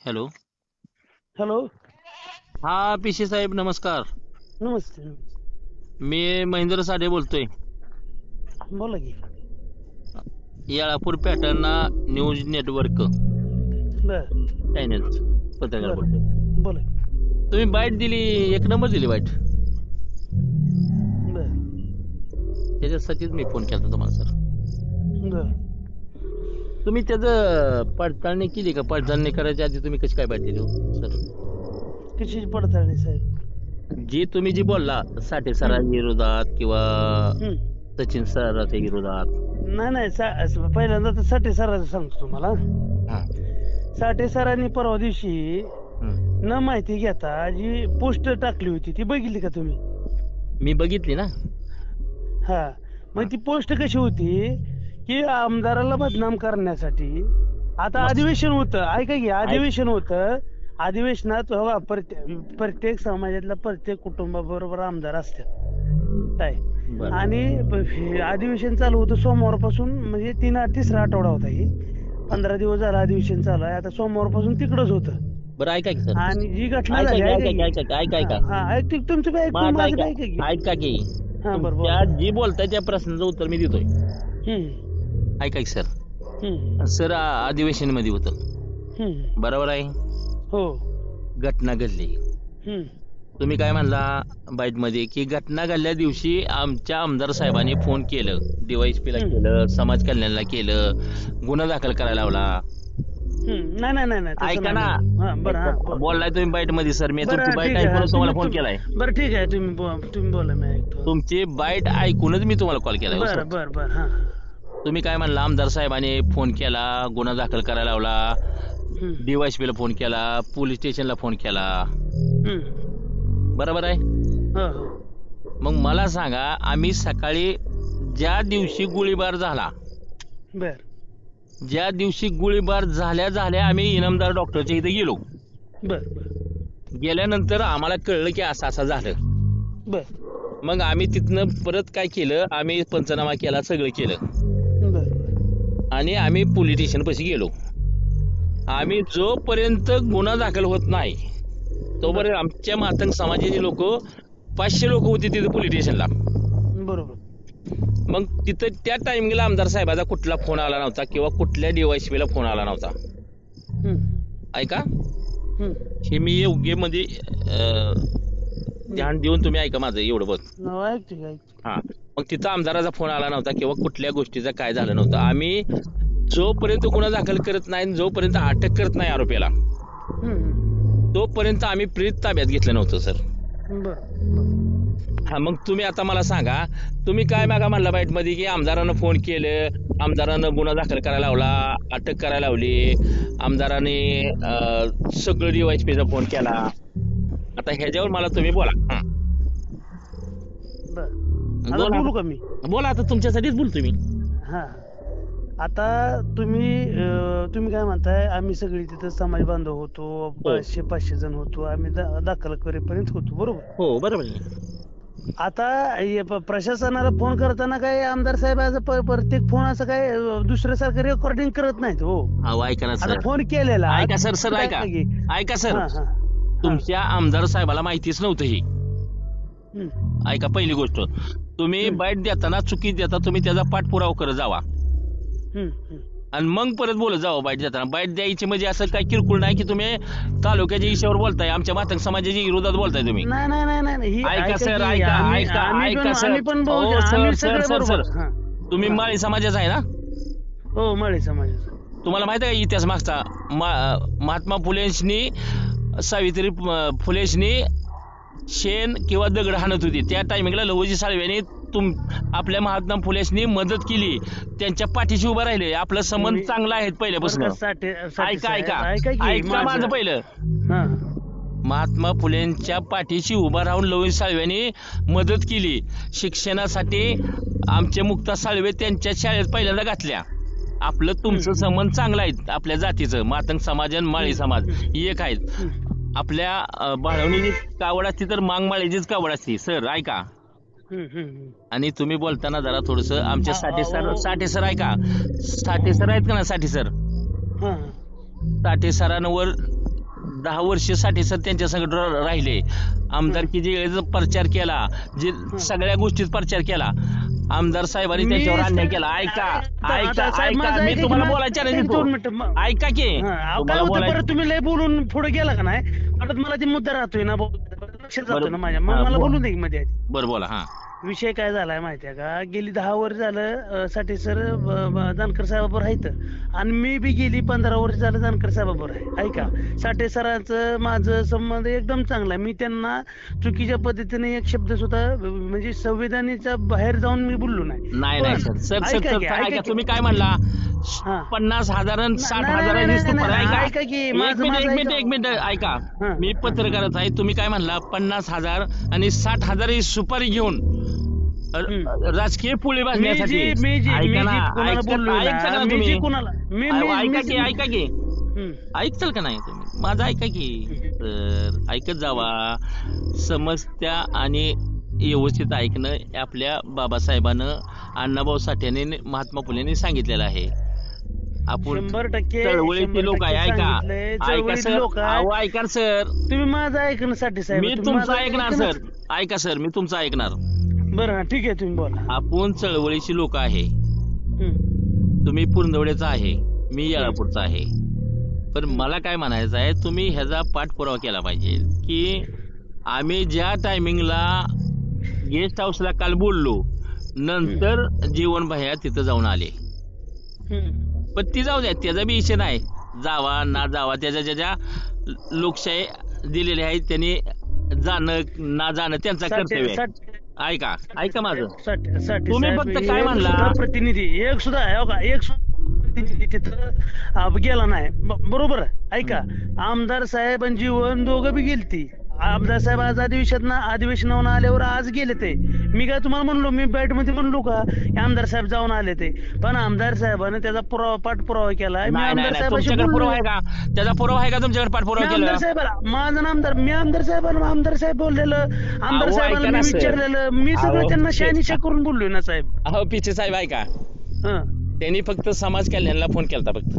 Hello. Hello. हा पिशे साहेब नमस्कार. नमस्ते. मी महेंद्र साठे बोलतोय. बोला की. येळापूर पॅटर्ना न्यूज नेटवर्क बर चॅनल पत्रकार बर बोलतोय. बोला की. तुम्ही बाईट दिली, एक नंबर दिली बाईट. बर त्याच्यासाठीच मी फोन केला तुम्हाला सर. बर तुम्ही त्याचं पडताळणी केली का? पडताळणी करायच्या आधी तुम्ही कशी काय बाईट दिली हो सर? कशाची पडताळणी साहेब? तुम्ही बोलला साठे हम्म, सरांविरोधात किंवा हम्म. सचिन सरांच्या विरोधात. नाही नाही पहिल्यांदा तर साठे सरांचं सांगतो तुम्हाला. हा. साठे सरांनी परवा दिवशी हम्म. न माहिती घेता जी पोस्ट टाकली होती ती बघितली का तुम्ही? मी बघितली ना. हा. मग ती पोस्ट कशी होती की आमदाराला बदनाम करण्यासाठी. आता मस्त. अधिवेशन होतं, ऐका की, अधिवेशन होतं. अधिवेशनात बघा, प्रत्येक समाजातल्या प्रत्येक कुटुंबाबरोबर आमदार असतात काय. बरं. आणि अधिवेशन चालू होतं सोमवारपासून, म्हणजे तिसरा आठवडा होता ही. 15 दिवस झाला अधिवेशन चालू आहे. आता सोमवारपासून तिकडच होतं. बरं ऐका की सर. आणि जी घटना ऐका झाली, की ऐका ऐका की की, ऐका की ऐका ऐका. हा हा, तुमचं बी ऐकतो, माझं माझं बी ऐका. ऐका की. ऐका की. हा बरं तुमच्या बोला. जी बोलताय त्या प्रश्नाचं उत्तर मी देतोय. हम्म ऐका की सर. हम्म सर अधिवेशन मध्ये होतं, हम्म. बरोबर आहे. हो. घटना घडली. हम्म तुम्ही काय म्हणला बाईट मध्ये की घटना घडल्या दिवशी आमच्या आमदार साहेबांनी फोन केलं, DYSP ला केलं, समाज कल्याणला केलं, गुन्हा दाखल करायला लावला. नाही नाही नाही नाही, तसं ऐका नाही ना. म्हणलं. हा बरं, हा बोल. बोललाय तुम्ही बाईट मध्ये सर. मी तुमची बरं बाईट ठीक आहे. ऐकूनच तुम्हाला फोन तुम्ही केलाय. बरं ठीक आहे, तुम्ही बोला, मी ऐकतो. तुमची बाईट ऐकूनच मी तुम्हाला कॉल केलाय हो सर. बरं बरं बरं. हा हा. तुम्ही काय म्हणला, आमदार साहेबांनी फोन केला, गुन्हा दाखल करायला लावला, हम्म DYSP ला फोन केला, पोलीस स्टेशनला फोन केला, हम्म. बरोबर आहे. हो हो. मग मला सांगा, आम्ही सकाळी ज्या दिवशी गोळीबार झाला, बर ज्या दिवशी गोळीबार झाल्या झाल्या आम्ही इनामदार डॉक्टरच्या इथे गेलो. बर बर गेल्यानंतर आम्हाला कळलं की असं असं झालं. बर मग आम्ही तिथनं परत काय केलं, आम्ही पंचनामा केला, सगळं केलं बर. आणि आम्ही पोलीस स्टेशन पाशी गेलो. आम्ही जोपर्यंत गुन्हा दाखल होत नाही तोपर्यंत आमच्या मातंग समाजाचे लोक 500 लोक होते तिथे पोलीस स्टेशनला. बरोबर. मग तिथं त्या टाइमिंगला आमदार साहेबाचा कुठला फोन आला नव्हता किंवा कुठल्या DYSP ला फोन आला नव्हता. ऐका, हे मी योग्य मध्ये ध्यान देऊन तुम्ही ऐका माझं एवढं बघ. ऐकतो की, ऐकतो. हा. मग तिथं आमदाराचा फोन आला नव्हता किंवा कुठल्या गोष्टीचं काय झालं नव्हतं. आम्ही जोपर्यंत गुन्हा दाखल करत नाही, जोपर्यंत अटक करत नाही आरोपीला, तोपर्यंत आम्ही प्रेत ताब्यात घेतलं नव्हतं सर. हा. मग तुम्ही आता मला सांगा, तुम्ही काय मागा म्हणला बाईट मध्ये की आमदारानं फोन केलं, आमदारानं गुन्हा दाखल करायला लावला, अटक करायला लावली, आमदाराने सगळं DYSP चा फोन केला. आता ह्याच्यावर मला तुम्ही बोला. बर. आता बोलू का मी? बोला, आता तुमच्यासाठीच बोलतो मी. हा. आता तुम्ही काय म्हणताय, आम्ही सगळी तिथं समाज बांधव होतो, 500 जण होतो, आम्ही दाखल करेपर्यंत होतो, बरोबर. हो बरोबर आहे. आता प्रशासनाला फोन करताना काय आमदार साहेबाचा प्रत्येक फोन असं काय दुसऱ्यासारखं रेकॉर्डिंग करत नाहीत हो. अहो ऐका ना आता सर. फोन केलेला, ऐका सर. सर ऐका. ऐका सर. हा हा. तुमच्या आमदार साहेबाला माहितीच नव्हतं ही. ऐका, पहिली गोष्ट, तुम्ही बाईट देताना चुकी देता, तुम्ही त्याचा पाठपुरावा करत जावा आणि मग परत बोलत जावं बाईट देताना. बाईट द्यायची म्हणजे असं काही किरकोळ नाही की तुम्ही तालुक्याच्या इशावर बोलताय, आमच्या मातंग समाजाच्या विरोधात बोलताय तुम्ही. नाही नाही नाही नाही. ऐका सर. ऐका ऐका ऐका सर. हो सर सर सर सर. तुम्ही माळी समाजाचा आहे ना? हो, माळी समाजाचा. तुम्हाला माहित आहे का इतिहास मागचा? महात्मा फुलेंनी, सावित्री फुलेंनी शेण किंवा दगड हाणत होती, त्या टायमिंगला लहुजी साळवेने आपल्या महात्मा फुलेंनी मदत केली, त्यांच्या पाठीशी उभं राहिले. आपलं संबंध चांगला आहेत पहिल्यापासून. ऐका ऐका ऐका माझं पहिलं. महात्मा फुलेंच्या पाठीशी उभा राहून लहुजी साळवेने मदत केली. शिक्षणासाठी आमचे मुक्ता साळवे त्यांच्या शाळेत पहिल्यांदा घातल्या. आपलं तुमचं संबंध चांगला आहे. आपल्या जातीचं मातंग समाज आणि माळी समाज एक आहेत. आपल्या बाळवणीची कावड असती तर मांगमाळीचीच कावड असती सर. ऐका. आणि तुम्ही बोलताना जरा थोडस आमच्या साठे सर ऐका. साठे सर आहेत का ना? साठे सर. साठे सरांवर 10 वर्ष साठी सर त्यांच्या संकट राहिले. आमदारकीची वेळेचा प्रचार केला, जे सगळ्या गोष्टीत प्रचार केला. आमदार साहेबांनी मी त्याच्यावर अन्याय सर- केला. ऐका आता ऐका साहेब ऐका माझं मी ऐका तुम्हाला की बोलायचं नाही एक देतो. 2 मिनिटं ऐका की काय तुम्हाला होतं बोलायचं. परत तुम्ही लय बोलून पुढे गेला का नाही परत मला ती मुद्दा राहतोय ना लक्षात जातो बरं. ना माझ्या मग हा, मला बोल. बोलून दे की मध्ये आधी. बरं बोला. हा विषय काय झालाय माहितीये का गेली 10 वर्ष झालं साठी सर जानकर साहेबाबरोबर आहेत आणि मी बी गेली 15 वर्ष झालं जानकर साहेबाबरोबर आहे. ऐका साठे सरांचं माझं संबंध एकदम चांगला आहे. मी त्यांना चुकीच्या पद्धतीने एक शब्द सुद्धा म्हणजे संविधानाच्या बाहेर जाऊन मी बोललो नाही. नाही नाही सर सर सर ऐका सर की, सर, ऐका ऐका की. तुम्ही काय म्हणला हा. 50,000 आणि 60,000 नाही, दिसतो नाही, पर नाही, ऐका ऐका की, एक माझं- मिनिट माझं एक मिनिट ऐका. एक मिनिट ऐका. हा. मी पत्रकारच आहे. तुम्ही काय म्हणला 50,000 आणि 60,000 ही सुपारी घेऊन राजकीय पुढे भाजण्यासाठी. ऐका ना ऐकता का तुम्ही? ऐका की ऐका की ऐकताल का नाही तुम्ही माझं? ऐका की तर ऐकत जावा. समस्या आणि व्यवस्थित ऐकणं आपल्या बाबासाहेबानं अण्णाभाऊ साठेने महात्मा फुलेंनी सांगितलेलं आहे. आपण 100% चळवळीचे लोक आहे. ऐका सांगितलंय, ऐका चळवळीचे सर. लोक आहे. अहो ऐका सर. तुम्ही माझं ऐकण्यासाठी साहेब मी तुम्ही तुमचं माझं ऐकणार ऐकणार. सर. ऐका सर मी तुमचं ऐकणार. बरं हा, ठीक आहे तुम्ही बोला. आपण चळवळीची लोक आहे. हम्म. तुम्ही पुरंदवड्याचा आहे, मी येळापूरचा आहे. पण मला काय म्हणायचं आहे, तुम्ही ह्याचा पाठपुरावा केला पाहिजे की आम्ही ज्या टायमिंगला गेस्ट हाऊसला काल बोललो नंतर जीवन भैया तिथं जाऊन आले. हम्म. पण ती जाऊ द्या, त्याचा बी इशे नाही. जावा ना जावा, त्याच्या ज्याच्या लोकशाही दिलेली आहे त्यांनी जाणं ना जाणं त्यांचा कर्तव्य आहे. ऐका ऐका माझं. तुम्ही फक्त काय म्हणला? प्रतिनिधी एक सुद्धा आहे हो का? एक सुद्धा प्रतिनिधी तिथं गेला नाही. बरोबर आहे. ऐका आमदार साहेब आणि जीवन दोघं बी गेलती. आमदार साहेब आज अधिवेशनावर आल्यावर आज गेले ते. मी काय तुम्हाला म्हणलो, मी बॅट मध्ये म्हणलो का आमदार साहेब जाऊन आले ते? पण आमदार साहेबांनी त्याचा पाठपुरावा केला. मी नाही आमदार नाही तुमच्याकडे पुरावा आहे का? त्याचा पुरावा आहे का तुमच्याकडे? पाठपुरावा केला आमदार साहेबाला माझं आमदार मी आमदार साहेब बोललेलं आमदार अहो, साहेबाला ऐका ना मी सर. विचारलेलं मी सगळं अहो, त्यांना शहानिशा करून बोललोय ना साहेब. अहो पिचे साहेब ऐका. हं. त्यांनी फक्त समाज कल्याणला फोन केलता फक्त.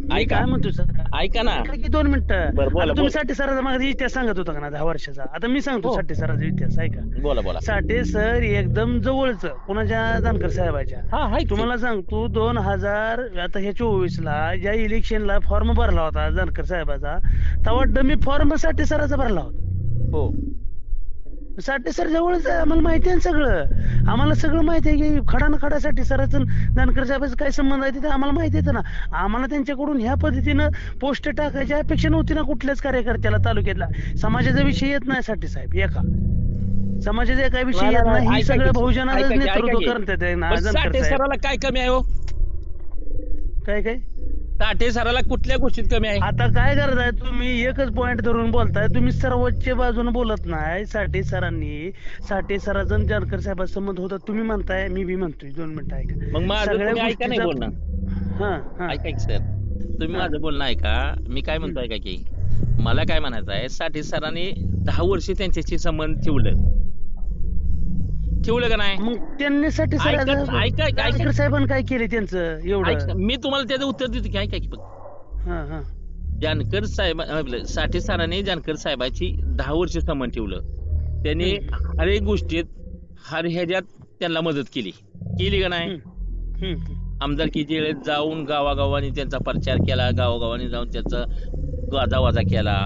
मी ऐका काय म्हणतो सर ऐका ना. ऐका की 2 मिनिटं. बरं, बोला, आता तुम्ही बोला. साठे सराचा मागे इतिहास सांगत होता का ना 10 वर्षाचा? आता मी सांगतो हो. साठे सराचा इतिहास. ऐका बोला बोला. साठे सर एकदम जवळचं कुणाच्या जानकर साहेबाच्या. हा हाय की. तुम्हाला सांगतो 2000 आता हे 24 ज्या इलेक्शनला फॉर्म भरला होता जानकर साहेबाचा तेव्हा डमी फॉर्म साठे सराचा भरला होता. हो साठे सर जवळच आहे. आम्हाला माहिती आहे ना सगळं. आम्हाला सगळं माहिती आहे की खडा साठी सराचं जानकर साहेबाचं काय संबंध आहे ते आम्हाला माहिती आहे ना. आम्हाला त्यांच्याकडून ह्या पद्धतीनं पोस्ट टाकायची अपेक्षा नव्हती ना कुठल्याच कार्यकर्त्याला तालुक्यातला. समाजाचा विषय येत नाही साठे साहेब एका समाजाचा काय विषय येत नाही. ही सगळं बहुजनाचं नेतृत्व करतात ना पण जानकर साठे साहेब. सराला काय कमी आहे हो? काय साठे सराला कुठल्या गोष्टीत कमी आहे? आता काय करताय तुम्ही? एकच पॉइंट धरून बोलताय तुम्ही. सर्वोच्च बाजूने बोलत नाही. साठे सरांचं जानकर साहेबांचा संबंध होता तुम्ही म्हणताय, मी बी म्हणतोय. 2 मिनिटं ऐका. मग माझं सगळ्या तुम्ही ऐका नाही गोष्टीचा- बोलणं. हा ऐका की सर, तुम्ही हा. माझं बोलणं ऐका. मी काय म्हणतो ऐका की मला काय म्हणायचं आहे, साठे सरांनी 10 वर्ष त्यांच्याशी संबंध ठेवलं का नाही? मग त्यांनी साठे ऐका जानकर साहेबांनी काय केले त्यांचं एवढं? मी तुम्हाला त्याचं उत्तर देतो की ऐका की फक्त. हा हा जानकर साहेब आपलं साठे सरांनी जानकर साहेबाची 10 वर्ष संबंध ठेवलं. त्यांनी हर एक गोष्टीत हर ह्याच्यात त्यांना मदत केली का नाही? आमदारकीच्या वेळेत जाऊन गावागावांनी त्यांचा प्रचार केला, गावागावांनी जाऊन त्याचा गाजावाजा केला.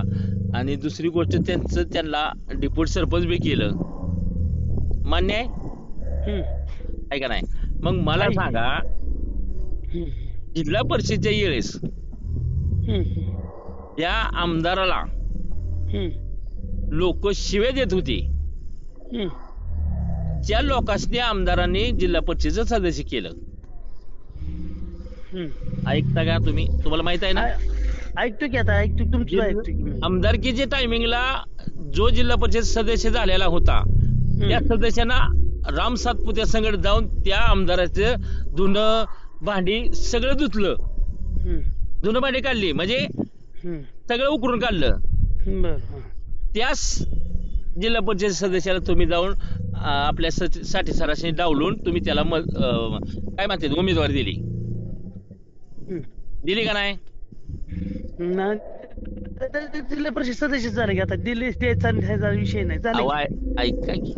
आणि दुसरी गोष्ट त्यांना डिप्युटी सरपंच बी केलं. मान्य आहे? आहे का नाही? मग मला सांगा, जिल्हा परिषदच्या वेळेस त्या आमदाराला लोक शिव्या देत होती. त्या लोकांनी आमदारांनी जिल्हा परिषदेचं सदस्य केलं. ऐकता का तुम्ही? तुम्हाला माहित आहे ना? ऐकतो की आता ऐकतो तुमचं ऐकतो की मी. आमदारकीच्या टायमिंगला जो जिल्हा परिषद सदस्य झालेला होता त्या सदस्यांना राम सातपुत्या संगत जाऊन त्या आमदाराचं धुणं भांडी सगळं धुतलं. धुणं भांडी काढली म्हणजे सगळं उकरून काढलं. त्याच जिल्हा परिषद सदस्याला तुम्ही जाऊन आपल्या साठे सराशी डावलून तुम्ही त्याला काय म्हणते उमेदवारी दिली का नाही? ना जिल्हा परिषद सदस्य झाले की आता दिल्ली द्यायचा विषय नाही झाले अहो, की. ऐका की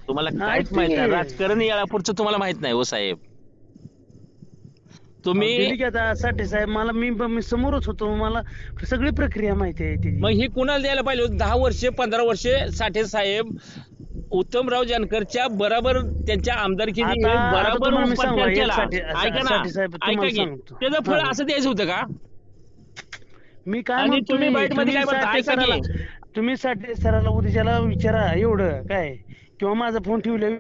तुम्हाला हा, काहीच ऐकतो माहित नाही की. राजकारण येळापूरचं तुम्हाला माहित नाही हो साहेब. तुम्ही दिली की आता साठे साहेब मला मी समोरच होतो मला सगळी प्रक्रिया माहिती आहे त्याची. मग ही कुणाला द्यायला पाहिजे होतं? 10 वर्षे 15 वर्षे साठे साहेब उत्तमराव जानकरच्या बरोबर त्यांच्या आमदारकीची आता बरोबर तुम्हाला मी सांगू उपचार एक केला. ऐका ना, साठे साहेब ऐका तुम्हाला की सांगतो. त्याचं फळ हा. असं द्यायचं होतं का? मी काय आणि म्हणतोय तुम्ही बाईटमध्ये काय म्हणता? साठे ऐका सराला की. तुम्ही साठे सराला उद्याच्याला विचारा एवढं काय किंवा माझा फोन ठेवले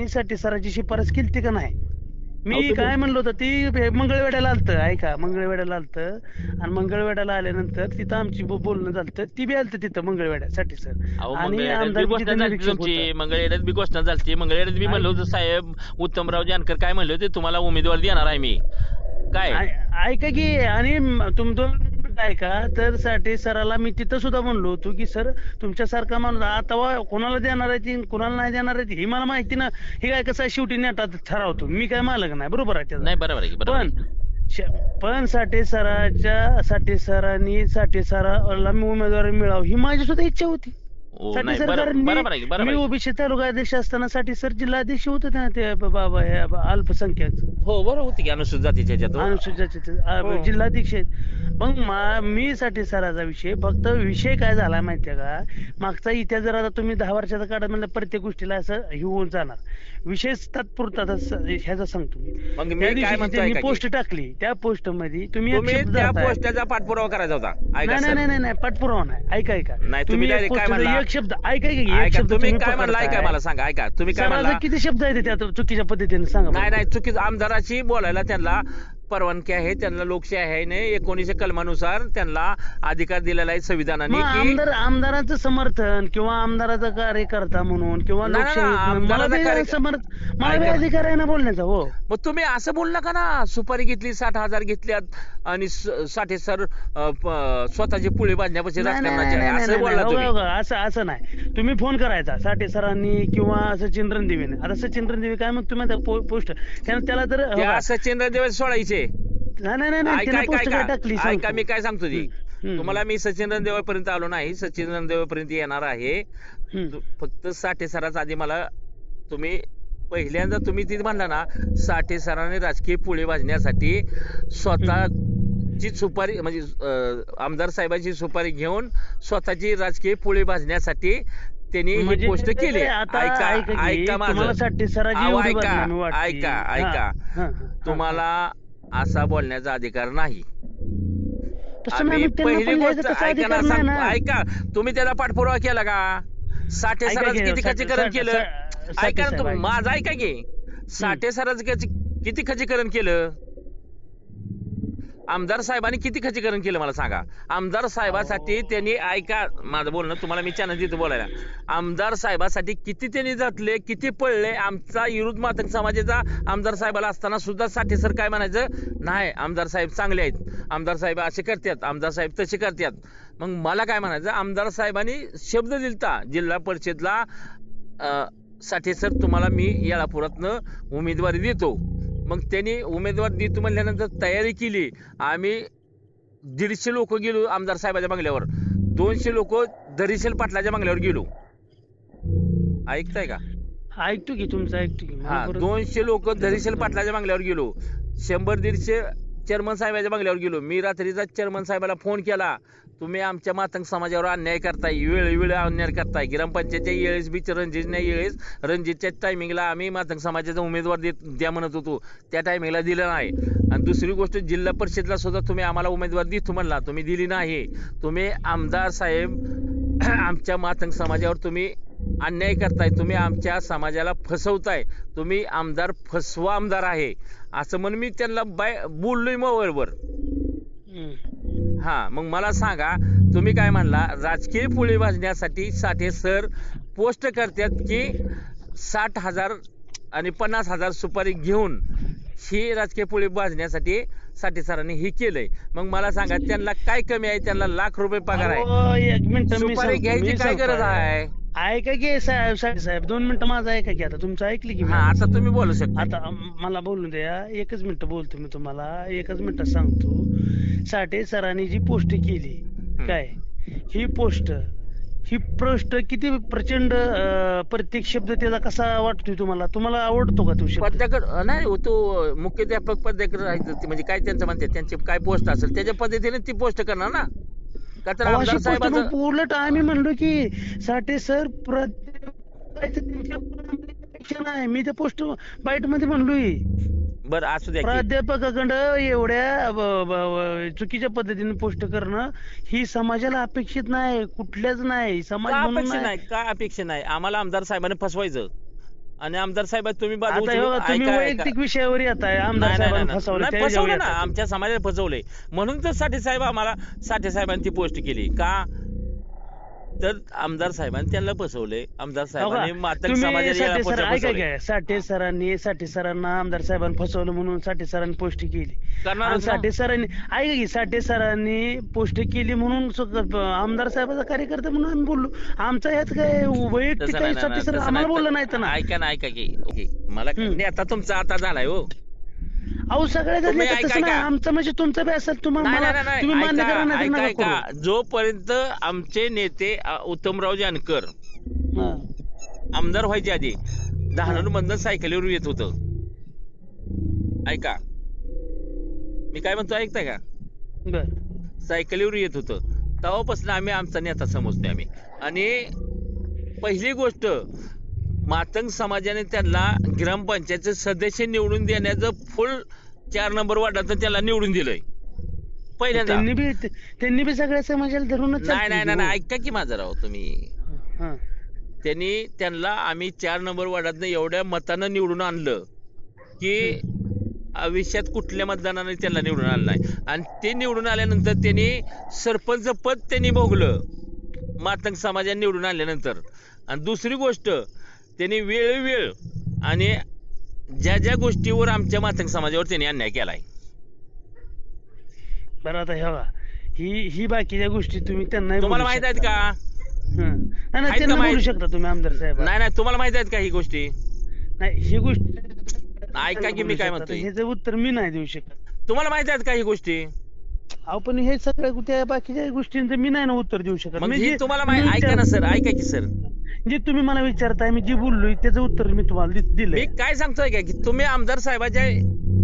साठे सराची शिफारस केली का नाही. अहो, मी तुम्ही- काय म्हणलो होतं ती मंगळवेड्याला आलतं ऐका मंगळवेड्याला आलतं आणि मंगळवेड्याला आल्यानंतर तिथं आमची बोलणं झालं ती बी आलतं तिथं मंगळवेड्यासाठी सर अहो, आणि मंगळवेढ्यात बी आमदारकीची घोषणा तिथं झाली निरीक्षक तुमची. होतं. मंगळवेढ्यात बी घोषणा झाली. मंगळवेढ्यात बी म्हणलं होतं साहेब उत्तमराव जानकर काय म्हणले होते तुम्हाला उमेदवार देणार आहे मी काय. ऐका की आणि दोन मिनिटं ऐका तर साठे सराला मी तिथं सुद्धा म्हणलो होतो की सर तुमच्यासारखा माणूस आता कोणाला देणार आहे ती कोणाला नाही देणार आहे ती ही मला माहिती ना. हे काय कसं आहे, शेवटी नेटात ठरवतो मी काय मालक नाही बरोबर आहे त्याचा. नाही बरोबर आहे की, बरोबर पण आहे. पण साठे सरांनी साठे सराला मी उमेदवारी मिळावं ही माझी सुद्धा इच्छा होती. हो, साठे नाही, सर बरोबर कारण बरोबर आहे की, बरोबर मी आहे. ओबीसी तालुका अध्यक्ष असताना साठी सर जिल्हाध्यक्ष होते ना ते बाबा हे अल्पसंख्याक हो बरोबर होती की अनुसूचित जातीच्या ह्याच्यात. अनुसूचित हो. जिल्हाध्यक्ष आहेत. मग मी साठी सराचा विषय फक्त विषय काय झाला माहितीये का मागचा इतिहास जर आता तुम्ही 10 वर्षाचा काढा म्हणलं प्रत्येक गोष्टीला असं हे होऊन जाणार. विषय तात्पुरता ह्याचा सांगतो मी. मग मी त्या दिवशी काय म्हणतो त्यांनी ऐका की. पोस्ट टाकली त्या पोस्ट मध्ये तुम्ही एक तुम्ही शब्द त्या धरताय. पोस्टाचा पाठपुरावा करायचा होता. ऐका नाही सर. नाही नाही नाही पाठपुरावा नाही ऐका नाही, तुम्ही एक direct काय पोस्टचा म्हणला? एक शब्द ऐका की एक ऐका शब्द तुम्ही काय पकडताय. म्हणला ऐका मला सांगा. ऐका तुम्ही काय सराचा म्हणला. किती शब्द आहेत त्यात चुकीच्या पद्धतीने सांगा नाही मला. नाही चुकीचं आमदाराची बोलायला त्यांना परवानगी आहे. त्यांना लोकशाही आहे. 19 कलमानुसार त्यांना अधिकार दिलेला आहे संविधानाने मग की आमदाराचं समर्थन किंवा आमदाराचा कार्यकर्ता म्हणून किंवा नाही, नाही, लोकशाही मला आमदाराचा बी कार्य- मला बी ऐका. अधिकार आहे ना बोलण्याचा हो. मग तुम्ही असं बोल नका ना. सुपारी घेतली 60,000 घेतल्यात आणि साठे सर स्वतःची पुळे बांधण्यापासून नाही, नाही, राजकारणाचे नाही, आहे. नाही, असं नाही, बोलला नाही, तुम्ही. हो, हो, असं नाही तुम्ही फोन करायचा साठे सरांनी किंवा सचिन रणदिवेने. आता सचिन रणदिवे काय म्हणतो तुम्ही पोस्ट त्याला तर हो त्या का? सचिन देव सोडायचे. नाही नाही नाही, नाही ऐका त्यानं ऐका पोस्ट काय ऐका टाकली ऐका सांगतो. मी काय सांगतो ती. हम्म. तुम्हाला मी सचिन रणदेवापर्यंत आलो नाही. सचिन रणदेवापर्यंत येणार आहे. हम्म. फक्त साठे सराचा आधी मला तुम्ही पहिल्यांदा तुम्ही तिथे म्हणला ना साठे सरांनी राजकीय पुळे वाजण्यासाठी स्वतःची सुपारी म्हणजे आमदार साहेबांची सुपारी घेऊन स्वतःची राजकीय पुळे भाजण्यासाठी त्यांनी ही म्हणजे पोस्ट केली. आता ऐका ऐका की, ऐका तुम्हाला माझं. साठे सराची अहो, एवढी ऐका बदनामी वाटते. ऐका हा, ऐका हा, हा, तुम्हाला असा बोलण्याचा अधिकार नाही. तसं नाही, मग त्यांना पहिली पण गोष्ट यायचा तसा ऐका अधिकार ना नाही सांग ना. ऐका तुम्ही त्याचा पाठपुरावा केला का. साठे ऐका सरांचं की, किती खच्चीकरण साठे- केलं. साठे ऐका ना साहेब, तुम्ही ऐका. माझं ऐका की. साठे सरांचं किती खच्चीकरण केलं. आमदार साहेबांनी किती खच्चीकरण केलं मला सांगा. आमदार साहेबासाठी त्यांनी ऐका माझं बोलणं तुम्हाला मी चॅनल देतो बोलायला. आमदार साहेबासाठी किती त्यांनी जातले किती पळले. आमचा विरुद्ध मातंग समाजाचा आमदार साहेबाला असताना सुद्धा साठे सर काय म्हणायचं नाही आमदार साहेब चांगले आहेत. आमदार साहेब असे करतात. आमदार साहेब तसे करतात. मग मला काय म्हणायचं आमदार साहेबांनी शब्द दिलता जिल्हा परिषदला साठे सर तुम्हाला मी येळापुरातनं उमेदवारी देतो. मग त्यांनी उमेदवार देतो म्हणल्यानंतर तयारी केली. आम्ही 150 लोक गेलो आमदार साहेबाच्या बंगल्यावर. 200 लोक धरीशील पाटलाच्या बंगल्यावर गेलो. ऐकताय का. ऐकतो की तुमचं ऐकतो की मला हा परत- 200 लोक धरीशील पाटलाच्या बंगल्यावर गेलो. 100-150 चेअरमन साहेबाच्या बंगल्यावर गेलो. मी रात्रीचा चेअरमन साहेबाला फोन केला. तुम्ही आमच्या मातंग समाजावर अन्याय करताय. वेळोवेळी अन्याय करताय. ग्रामपंचायतच्या येळेस बी रणजितच्या येळेस रणजितच्या टायमिंगला आम्ही मातंग समाजाचा उमेदवार द्या म्हणत होतो. त्या टायमिंगला दिलं नाही. आणि दुसरी गोष्ट जिल्हा परिषदला सुद्धा तुम्ही आम्हाला उमेदवार देतो म्हणला. तुम्ही दिली नाही. तुम्ही आमदार साहेब आमच्या मातंग समाजावर तुम्ही अन्याय करताय. तुम्ही आमच्या समाजाला फसवताय. तुम्ही आमदार फसवा आमदार आहे असं म्हणून मी त्यांना बोललोय मोबाईलवर. हम्म. हा मग मला सांगा तुम्ही काय म्हणला राजकीय पुळे वाजण्यासाठी साठे सर पोस्ट करतात की 60,000 आणि 50,000 सुपारी घेऊन ही राजकीय पुळे वाजण्यासाठी साठे सरांनी हे केलंय. मग मला सांगा त्यांना काय कमी आहे. त्यांना लाख रुपये पगार आहे. अहो, एक मिनिट मी सुपारी सांगतो, घ्यायची मी काय गरज सांगतो. आहे. ऐका की साहेब 2 मिनिटं माझं ऐका की, आता तुमचं ऐकली की मी. हा आता तुम्ही बोलू शकता. आता मला बोलू द्या, एकच मिनिट बोलतो मी तुम्हाला, एकच मिनिटात सांगतो. साठे सरांनी जी पोस्ट केली काय, ही पोस्ट किती प्रचंड प्रत्येक शब्द त्याचा कसा वाटतोय तुम्हाला? तुम्हाला आवडतो का तो शब्द? पदयाकर नाही हो, तो मुख्याध्यापक पदयाकर राहायचं म्हणजे काय त्यांचं म्हणते, त्यांची काय पोस्ट असेल त्याच्या पद्धतीने ती पोस्ट करणार ना. का तर अहो, अशी आमदार पोस्ट साहेबाचं मग उलट आम्ही म्हणलो की साठे सर नाही, मी त्या पोस्ट बाईट मध्ये म्हणलोय बरं असू द्या की. प्राध्यापकाकडं एवढ्या चुकीच्या पद्धतीने पोस्ट करणं ही समाजाला अपेक्षित नाही, कुठल्याच नाही, समाज का म्हणून अपेक्षा नाही. नाही, का अपेक्षा नाही आम्हाला आमदार साहेबांनी फसवायचं. आणि आमदार साहेब तुम्ही बाजू आता हे उचलून बघा, तुम्ही ऐका- वैयक्तिक विषयावर येत आहे, आमदार नाही, नाही, साहेबांनी नाही, फसवलं नाही, त्याच्यावर फसवलं ना, येताय. आमच्या समाजाला फसवलंय. म्हणून तर साठे साहेबांनी ती पोस्ट केली का, तर आमदार साहेबांनी त्यांना फसवलंय. आमदार साहेबांनी मातंग तुम्ही समाजाला साठे याला सर पोस्ट ऐका फसवलंय. काय, साठे सरांना आमदार साहेबांनी फसवलं म्हणून साठे सरांनी पोस्ट केली. करणारच आणि ना. साठे सरांनी ऐका की, साठे सरांनी पोस्ट केली म्हणून आमदार साहेबाचा कार्यकर्ता म्हणून आम्ही बोललो. आमचा यात काय वैयक्तिक तसं काही नाही, साठे सर तसं आम्हाला नाही. बोललं नाही ना. ऐका ना, ऐका की ओके. मला आता तुमचा आता झालाय हो. अहो सगळ्या तुम्ही घडलं ऐका, तसं नाही, ऐका. आमचं म्हणजे तुमचं बी असेल, नाही, तुम्हाला नाही, तुम्ही मान्य करा, नाही तर ऐका, नका ऐका. करू. जोपर्यंत आमचे नेते उत्तमराव जानकर हा. आमदार व्हायच्या आधी डहाणूरमधनं सायकलीवर येत होतं. ऐका मी काय म्हणतो, ऐकताय का? बर. सायकलीवर येत होतं तेव्हापासून आम्ही आमचा नेता समजतोय आम्ही. आणि पहिली गोष्ट, मातंग समाजाने त्यांना ग्रामपंचायतचे सदस्य निवडून देण्याचं फुल 4 नंबर वार्डात त्याला निवडून दिलंय पहिल्यांदा. त्यांनी बी सगळ्या समाजाला धरूनच नाही चालतील नाही की, नाही हो. ऐका की माझं राव तुम्ही. हा. त्यांना आम्ही 4 नंबर वार्डातनं एवढ्या मतानं निवडून आणलं की आयुष्यात कुठल्या मतदानाने त्यांना निवडून आलं नाही. आणि ते निवडून आल्यानंतर त्यांनी सरपंच पद त्यांनी भोगलं मातंग समाजाने निवडून आल्यानंतर. आणि दुसरी गोष्ट, त्यांनी वेळोवेळ आणि ज्या ज्या गोष्टीवर आमच्या मातंग समाजावर त्यांनी अन्याय केलाय. बरं आता हे बघा, ही बाकीच्या गोष्टी तुम्ही त्यांना तुम्हाला माहित आहेत का? नाही आहेत त्यांना का बोलू माहित? शकता तुम्ही आमदार साहेब. नाही नाही, तुम्हाला माहित आहेत का ही गोष्टी? नाही, ही गोष्ट ऐका की मी काय म्हणतोय. ह्याचं उत्तर मी नाही देऊ शकत. तुम्हाला माहित आहेत का ही गोष्टी? अहो पण हे सगळ्या त्या बाकीच्या गोष्टींचं मी नाही ना उत्तर देऊ शकत. मग मी ही जे- तुम्हाला मी माहित, ऐका ना विचार- सर, ऐका की सर. जे तुम्ही मला विचारताय, मी जे बोललोय त्याचं उत्तर मी तुम्हाला मी दिलंय. काय सांगतोय का की तुम्ही आमदार साहेबाच्या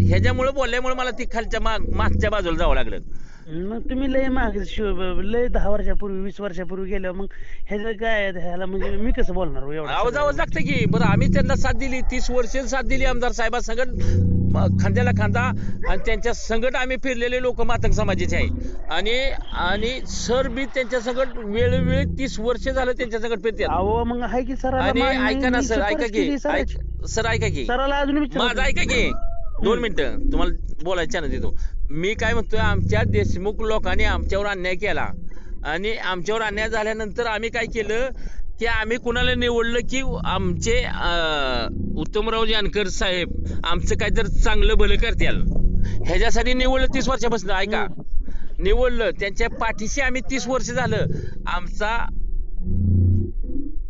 ह्याच्यामुळे बोलल्यामुळे मला ती खालच्या मागच्या बाजूला जावं लागलं. मग तुम्ही लय मागे लय 10 वर्षापूर्वी 20 वर्षापूर्वी गेल्यावर मग ह्याचं काय आहे, ह्याला म्हणजे मी कसं बोलणार हो एवढं आवाज सगळं? लागतं की. बरं आम्ही त्यांना साथ दिली, 30 वर्ष साथ दिली आमदार साहेबा संगत, खांद्याला खांदा. आणि त्यांच्या संगत आम्ही फिरलेले लोक मातंग समाजाचे आहे. आणि सर बी त्यांच्या संगत वेळोवेळी 30 वर्ष झालं त्यांच्या संगत फिरतात. अहो मग आहे की सराला आणि ऐका ना सर, ऐका की सराला सर, ऐका की अजून माझं विचार. ऐका की 2 मिनिटं तुम्हाला बोलायचं ना देतो. मी काय म्हणतोय, आमच्या देशमुख लोकांनी आमच्यावर अन्याय केला. आणि आमच्यावर अन्याय झाल्यानंतर आम्ही काय केलं की आम्ही कुणाला निवडलं की आमचे उत्तमराव जानकर साहेब आमचं काहीतरी चांगलं भलं करतील ह्याच्यासाठी निवडलं. 30 वर्षापासून ऐका, निवडलं. त्यांच्या पाठीशी आम्ही 30 वर्ष झालं. आमचा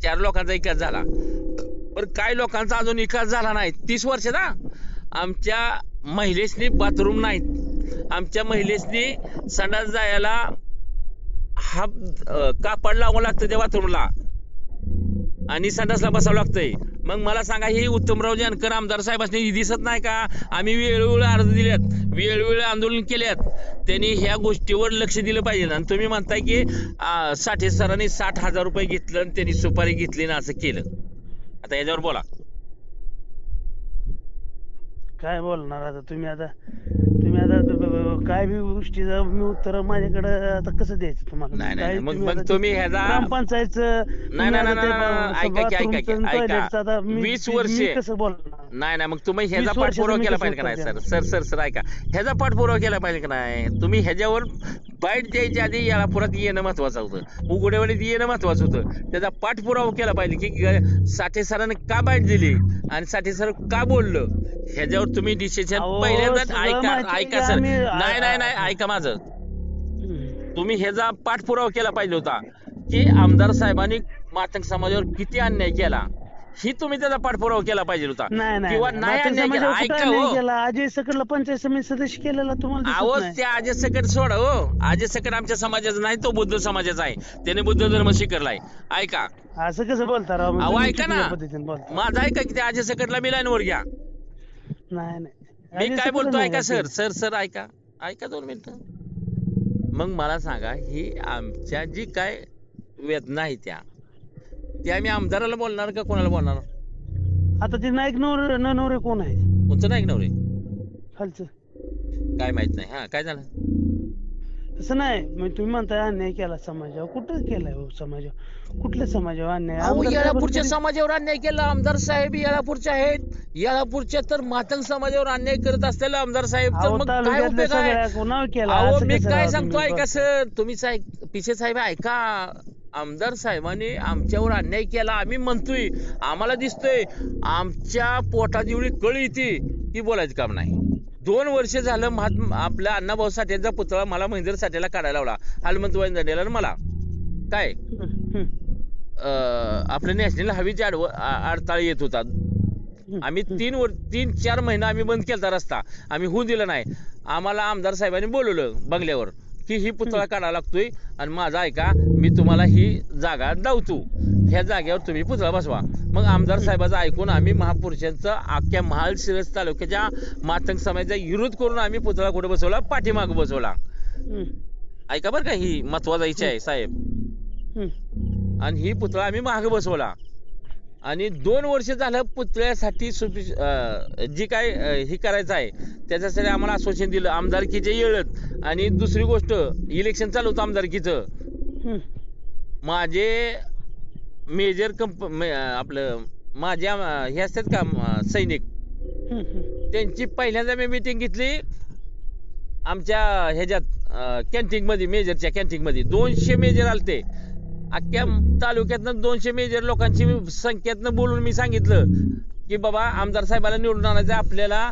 4 लोकांचा विकास झाला, पण काही लोकांचा अजून विकास झाला नाही 30 वर्षाचा. आमच्या महिलेसनी बाथरूम नाहीत, आमच्या महिलेसनी संडास जायला कापड लावावं लागतं त्या बाथरूमला आणि संडासला बसावं लागतंय. मग मला सांगा, ही उत्तमराव जानकर आमदार साहेबांनी दिसत नाही का? आम्ही वेळोवेळी अर्ज दिल्यात, वेळोवेळी आंदोलन केल्यात. त्यांनी ह्या गोष्टीवर लक्ष दिलं पाहिजे. आणि तुम्ही म्हणताय की साठे सरांनी 60,000 रुपये घेतलं आणि त्यांनी सुपारी घेतली ना असं केलं. आता याच्यावर बोला. काय बोलणार आता तुम्ही? आता काय बी गोष्टीचं मी उत्तर माझ्याकडे आता कसं द्यायचं तुम्हाला? नाही, नाही, काय मग तुम्ही आता तुम्ही ह्याचा ग्रामपंचायतचं नाही, नाही, नाही, ऐका की, ऐका की, ऐका. 20 वर्षे कसं बोलणार? नाही, मग तुम्ही ह्याचा 20 पाठपुरावा वर्षाचं केला मी पाहिजे का नाही? कसं सर सर सर ऐका, ह्याचा पाठपुरावा केला पाहिजे का नाही? तुम्ही ह्याच्यावर बाईट द्यायच्या आधी याला पुरात येणं महत्वाचं होतं, उघड्यावरीत येणं महत्वाचं होतं. त्याचा पाठपुरावा केला पाहिजे की साठे सरांनी का बाईट दिली आणि साठे सर का बोललं, ह्याच्यावर तुम्ही डिसिजन पहिल्यांदाच ऐका सर. नाही नाही नाही, ऐका माझं. तुम्ही ह्याचा पाठपुरावा केला पाहिजे होता की आमदार साहेबांनी मातंग समाजावर किती अन्याय केला ही तुम्ही त्याचा पाठपुरावा केला पाहिजे होता नाही नाही किंवा नाही. नाही मातंग अन्याय केला. समाजावर कुठं ऐका अन्याय हो, केला? अजय सकटला पंचायत समिती सदस्य केलेला तुम्हाला दिसत आवाज नाही? त्या अजय सकट सोडा हो. अजय सकट आमच्या समाजाचा नाही, तो बुद्ध समाजाचा आहे. त्याने बुद्ध धर्म स्वीकारलाय. ऐका असं कसं बोलता राव? अहो, तुम्ही ऐका चुकीच्या ना. पद्धतीने बोलता. माझं ऐका की त्या अजय सकटला मी लाईनवर घ्या. नाही नाही. मी अजय काय सकटला बोलतो नाही ऐका काय सर सर ऐका ऐका 2 मिनिटं. मग मला सांगा, ही आमच्या जी काय वेदना आहे त्या मी आमदाराला बोलणार का कोणाला बोलणार? आता ते नाईक नवरे कोण आहे कोणतं नाही नवरे खालचं? काय माहित नाही. हा काय झालं? तसं नाही, मग तुम्ही म्हणताय अन्याय केला समाजावर. कुठं केलाय हो समाजावर? कुठल्या समाजावर अन्याय? अहो, आमदार येळापूरच्या साहेबांनी- समाजावर अन्याय केला. आमदार साहेब येळापूरचे आहेत. येळापूरच्या तर मातंग समाजावर अन्याय करत असलेला आमदार साहेब, तर अहो, मग काय तालुक्यातल्या उपयोग आहे? सगळ्या कोणावर केला? अहो, असं मी कसं काय राव सांगतो तुम्ही ऐका बोलता? सर, तुम्ही पिसे साहेब ऐका. आमदार साहेबांनी आमच्यावर अन्याय केला आम्ही म्हणतोय, आम्हाला दिसतोय. आमच्या पोटात एवढी कळ येते की बोलायचं काम नाही. 2 वर्ष झालं आपल्या अण्णाभाऊ साठेंचा पुतळा मला महेंद्र साठेला काढायला लावला. हनुमंत वंजनेला मला काय आपल्या नॅशनल हवेची अडथळा येत होता. आम्ही 3-4 महिना आम्ही बंद केला रस्ता. आम्ही होऊ दिला नाही. आम्हाला आमदार साहेबांनी बोलवलं बंगल्यावर की ही पुतळा काढायला लागतोय आणि माझा ऐका, मी तुम्हाला ही जागा दावतो, ह्या जागेवर तुम्ही पुतळा बसवा. मग आमदार साहेबाचं ऐकून आम्ही महापुरुषांचं अख्ख्या महालशिरस तालुक्याच्या मातंग समाजाचा विरोध करून आम्ही पुतळा कुठे बसवला? पाठीमाग बसवला. ऐका बरं का, ही महत्वाचा इच्छा आहे साहेब. आणि ही पुतळा आम्ही मागे बसवला. आणि 2 वर्ष झालं पुतळ्यासाठी जी काय ही करायचं आहे त्याच्यासाठी आम्हाला आश्वासन दिलं आमदारकीचे येळत. आणि दुसरी गोष्ट, इलेक्शन चालू होतं आमदारकीचं. माझे मेजर आपलं माझ्या हे असतात का सैनिक, त्यांची पहिल्यांदा मी मीटिंग घेतली आमच्या ह्याच्यात कॅन्टीन मध्ये, मेजरच्या कॅन्टीन मध्ये. 200 मेजर आलते. अख्ख्या तालुक्यातनं 200 मेजर लोकांची संख्येतनं बोलून मी सांगितलं की बाबा आमदार साहेबाला निवडून आणायचं, आपल्याला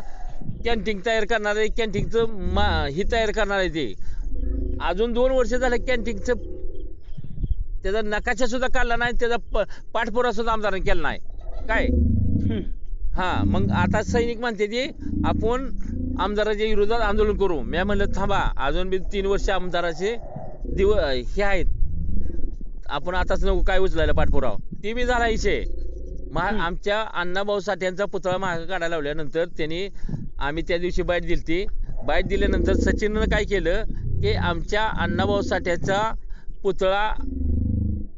कॅन्टीन तयार करणार आहे, कॅन्टीनचं ही तयार करणार आहे. ते अजून 2 वर्ष झालं कॅन्टीनचं त्याचा नकाशा सुद्धा काढला नाही, त्याचा पाठपुरावा सुद्धा आमदारांनी केला नाही. काय हा मग आता सैनिक म्हणते ते आपण आमदाराच्या विरोधात आंदोलन करू. मी म्हणलं थांबा, अजून बी 3 वर्ष आमदाराचे हे आहेत, आपण आताच नको काय उचलायला पाठपुरावा. ते बी झाला विषय. आमच्या अण्णाभाऊ साठ्यांचा पुतळा मागे काढायला लावल्यानंतर त्यांनी, आम्ही त्या दिवशी बाईट दिली. बाईट दिल्यानंतर सचिननं काय केलं की आमच्या अण्णाभाऊ साठ्याचा पुतळा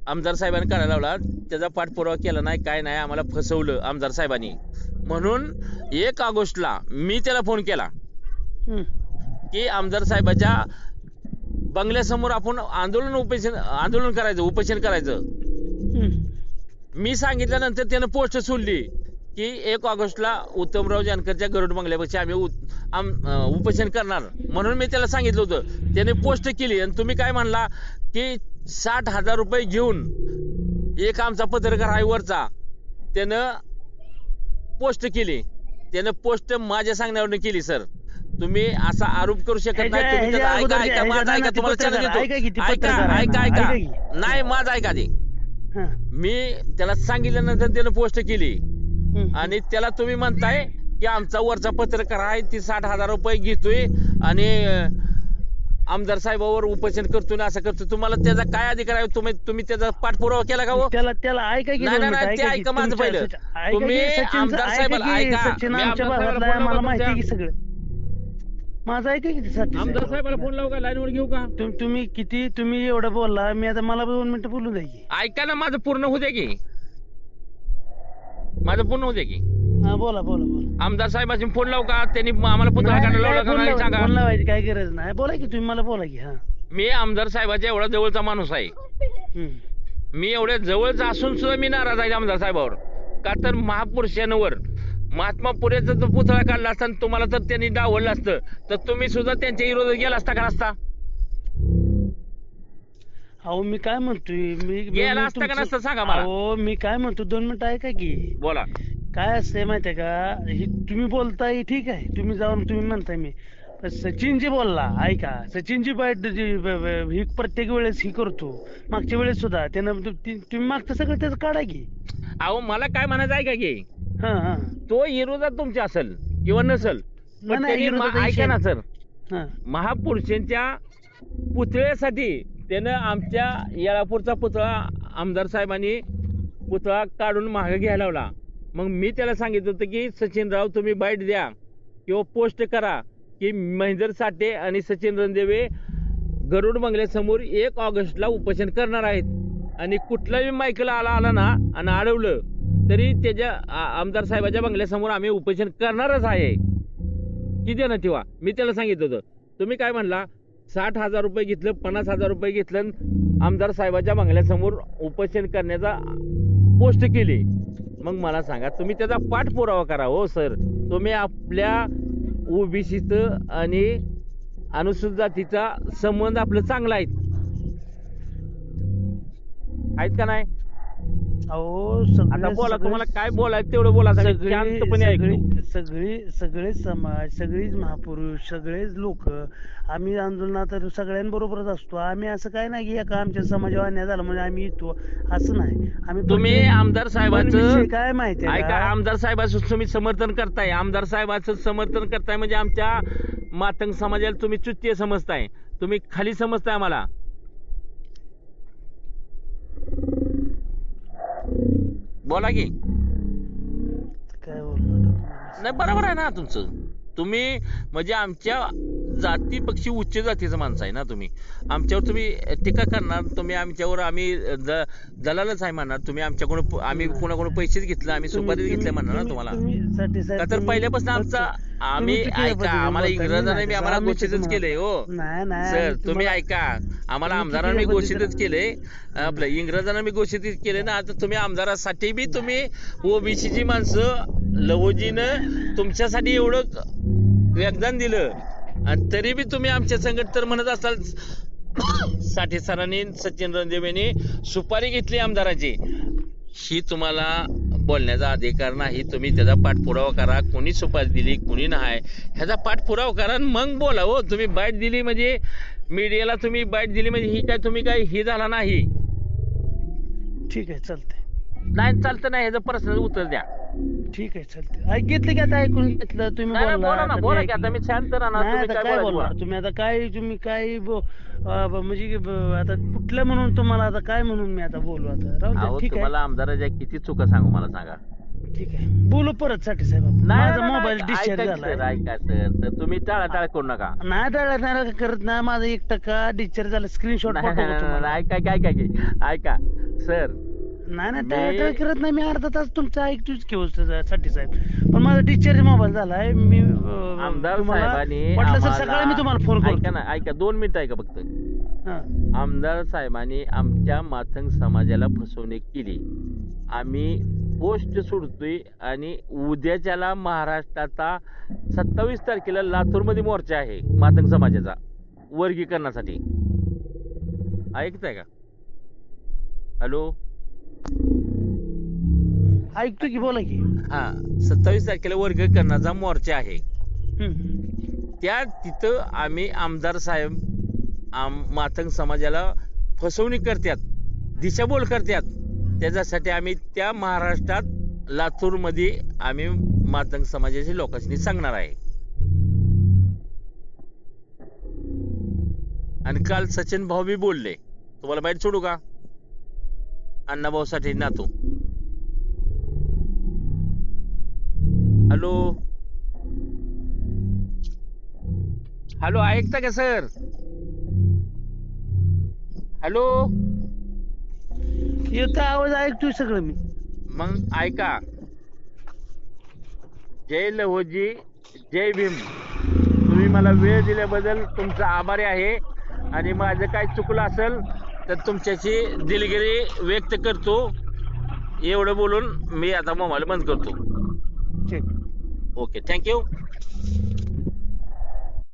आमदार साहेबांनी काढायला लावला, त्याचा पाठपुरावा केला नाही, काय नाही, आम्हाला फसवलं आमदार साहेबांनी. म्हणून 1 ऑगस्टला मी त्याला फोन केला की आमदार साहेबाच्या बंगल्यासमोर आपण आंदोलन करायचं, उपोषण करायचं. मी सांगितल्यानंतर त्यानं पोस्ट सोडली की 1 ऑगस्टला उत्तमराव जानकरच्या गरुड बंगल्यापाशी आम्ही उपोषण करणार. म्हणून मी त्याला सांगितलं होतं. त्याने पोस्ट केली आणि तुम्ही काय म्हणला की 60,000 रुपये घेऊन एक आमचा पत्रकार आहे वरचा, त्यानं पोस्ट केली. त्यानं पोस्ट माझ्या सांगण्यावरून केली. सर तुम्ही असा आरोप करू शकत नाही. तुम्ही त्याचा ऐका माझा ऐका, तुम्हाला चॅनल देतो. ऐका नाही माझा ऐका. ते मी त्याला सांगितल्यानंतर त्यानं पोस्ट केली आणि त्याला तुम्ही म्हणताय की आमचा वरचा पत्रकार आहे ती 60,000 रुपये घेतोय आणि आमदार साहेबावर उपोषण करतो ना, असं करतो. तुम्हाला त्याचा काय अधिकार आहे? तुम्ही त्याचा पाठपुरावा केला का? हो त्याला ऐका की नाही ते ऐका माझं पहिलं. तुम्ही आमदार साहेबाला ऐका, मला माहिती की सगळं माझं ऐका की आमदार साहेबाला फोन लावू का? लाईनवर घेऊ का? तुम्ही एवढं बोलला, मी आता मला 2 मिनिटं बोलू द्या की. ऐका ना, माझं पूर्ण होऊ दे की, माझं पूर्ण होऊ दे की. हा बोला. आमदार साहेबांशी फोन लावू का? त्यांनी आम्हाला पुतळा काढायला लावला का नाही सांगा. फोन लावायची काय गरज नाही. बोला की तुम्ही, मला बोला की. हा मी आमदार साहेबाच्या एवढा जवळचा माणूस आहे. मी एवढ्या जवळचा असून सुद्धा मी नाराज आहे आमदार साहेबावर. का तर महापुरुषांवर, महात्मा फुलेचा जर पुतळा काढला असता तुम्हाला तर त्यांनी डावललं असतं, तर तुम्ही सुद्धा त्यांच्या विरोधात गेला असता का नसता? अहो मी काय म्हणतोय, गेला असता का नसता सांगा मला. अहो मी काय म्हणतो, 2 मिनिटं ऐका की. बोला. काय असतंय माहितीये का, तुम्ही बोलताय ठीक आहे, तुम्ही जाऊन तुम्ही म्हणताय, मी सचिनजी बोलला, ऐका, सचिनजी ही प्रत्येक वेळेस ही करतो, मागच्या वेळेस सुद्धा त्यानं तुम्ही मागचं सगळं त्याचं काढा की. अहो मला काय म्हणायचं ऐका की, हा हा तो विरोधात तुमच्या असेल किंवा नसेल, पण नाही, त्यांनी विरोधाचा विषय ऐका ना सर, हा महापुरुषांच्या पुतळ्यासाठी त्यानं आमच्या येळापूरचा पुतळा आमदार साहेबांनी पुतळा काढून मागे घ्यायला लावला. मग मी त्याला सांगितलं होतं की सचिनराव तुम्ही बाईट द्या किंवा पोस्ट करा की महेंद्र साठे आणि सचिन रणदिवे गरुड बंगल्यासमोर 1 ऑगस्टला उपोषण करणार आहेत आणि कुठलाही मायकल आला ना आणि अडवलं तरी त्याच्या आमदार साहेबाच्या बंगल्यासमोर आम्ही उपोषण करणारच आहे. किती ना ठेवा. मी त्याला सांगितलं होतं. तुम्ही काय म्हणला 60,000 रुपये घेतलं, 50,000 रुपये घेतलं, आमदार साहेबाच्या बंगल्यासमोर उपोषण करण्याचा पोस्ट केली. मग मला सांगा तुम्ही त्याचा पाठपुरावा करा हो सर. तुम्ही आपल्या ओबीसीचं आणि अनुसूचित जातीचा संबंध आपलं चांगला आहेत का नाही? अहो आता बोला, तुम्हाला काय बोलायचं तेवढं बोला. शांतपणे ऐकतो. सगळे समाज, सगळीच महापुरुष, सगळेच लोक आम्ही आंदोलनात सगळ्यांबरोबरच असतो. आम्ही असं काय नाही की एका आमच्या समाजावर अन्याय झाला म्हणजे आम्ही येतो, असं नाही. आम्ही तुम्ही आमदार साहेबाचं काय माहिती ऐका, आमदार साहेबाचं तुम्ही समर्थन करताय, आमदार साहेबाचं समर्थन करताय म्हणजे आमच्या मातंग समाजाला तुम्ही चुत्तीय समजताय, तुम्ही खाली समजताय आम्हाला. बोला की. काय बोलणार नाही बरोबर आहे ना तुमचं. तुम्ही म्हणजे आमच्या जाती पक्षी उच्च जातीचं माणसं आहे ना तुम्ही. आमच्यावर तुम्ही टीका करणार, तुम्ही आमच्यावर आम्ही दलालच आहे म्हणणार, तुम्ही आमच्याकडून आम्ही कोणाकडून पैसेच घेतले, आम्ही सुपारी घेतले म्हणणार ना तुम्हाला. का तर पहिल्यापासून आमचा आम्ही ऐका, आम्हाला इंग्रजांनी आम्हाला घोषितच केलंय हो सर. तुम्ही ऐका, आम्हाला आमदारांनी घोषितच केलंय, आपलं इंग्रजांना घोषित केले ना. आता तुम्ही आमदारासाठी बी तुम्ही ओबीसीची माणसं लहोजीनं तुमच्यासाठी एवढं योगदान दिलं आणि तरी बी तुम्ही आमच्या संकट तर म्हणत असाल साठे सरांनी सचिन रणदिवेंनी सुपारी घेतली आमदाराची. ही तुम्हाला बोलण्याचा अधिकार नाही. तुम्ही त्याचा पाठपुरावा करा, कोणी सुपारी दिली कोणी नाही ह्याचा पाठपुरावा करा आणि मग बोला हो. तुम्ही बाईट दिली म्हणजे मीडियाला तुम्ही बाईट दिली म्हणजे ही काय तुम्ही काय ही झाला नाही. ठीक आहे चालतंय. नाही चालतं नाही, ह्याचं प्रश्नाचं उत्तर द्या. ठीक आहे चालतंय. घेतलं की आता ऐकून घेतलं तुम्ही बोला की. आता मी शांत राहणार. काय बोलणार तुम्ही आता? तुम्ही काय म्हणजे आता कुठलं म्हणून तुम्हाला आता काय म्हणून मी आता बोलू आता? राहू ठीक आहे. तुम्हाला आमदाराच्या किती चुका सांगू मला सांगा. ठीक आहे बोलू परत साठी साहेब. माझा मोबाईल डिस्चार्ज झाला. ऐका सर, तुम्ही टाळाटाळ करू नका. नाही टाळा करत नाही. माझा 1% डिस्चार्ज झाला. स्क्रीनशॉट ऐका सर. नाही टाळा करत नाही मी. अर्धा तास तुमचं ऐकतोच घेऊ साठी साहेब. पण माझा डिस्चार्ज मोबाईल झालाय. मी आमदार साहेबांनी सकाळी मी तुम्हाला फोन करतो. ऐका ना, ऐका 2 मिनिटं ऐका फक्त. आमदार साहेबांनी आमच्या मातंग समाजाला फसवणूक केली. आम्ही पोस्ट सोडतोय आणि उद्याच्याला महाराष्ट्राचा 27 तारखेला लातूरमध्ये मोर्चा आहे मातंग समाजाचा वर्गीकरणासाठी. ऐकताय का? हॅलो ऐकतो की बोला की. 27 तारखेला वर्गीकरणाचा मोर्चा आहे. तिथं आम्ही आमदार साहेब मातंग समाजाला फसवणूक करतात, दिशाभूल करतात. त्याच्यासाठी आम्ही त्या महाराष्ट्रात लातूरमध्ये आम्ही मातंग समाजाच्या लोकांनी सांगणार आहे. आणि काल सचिन भाऊ बी बोलले. तुम्हाला बाईट सोडू का? अण्णाभाऊ साठे नातू. हॅलो हॅलो ऐकता का सर? हॅलो येतो आवाज ऐकतोय सगळं मी. मग ऐका. जय लहोजी, जय भीम. तुम्ही मला वेळ दिल्याबद्दल तुमचा आभारी आहे आणि माझं काय चुकलं असेल तर तुमच्याशी दिलगिरी व्यक्त करतो. एवढं बोलून मी आता मोबाईल बंद करतो. ठीक. Okay, thank you.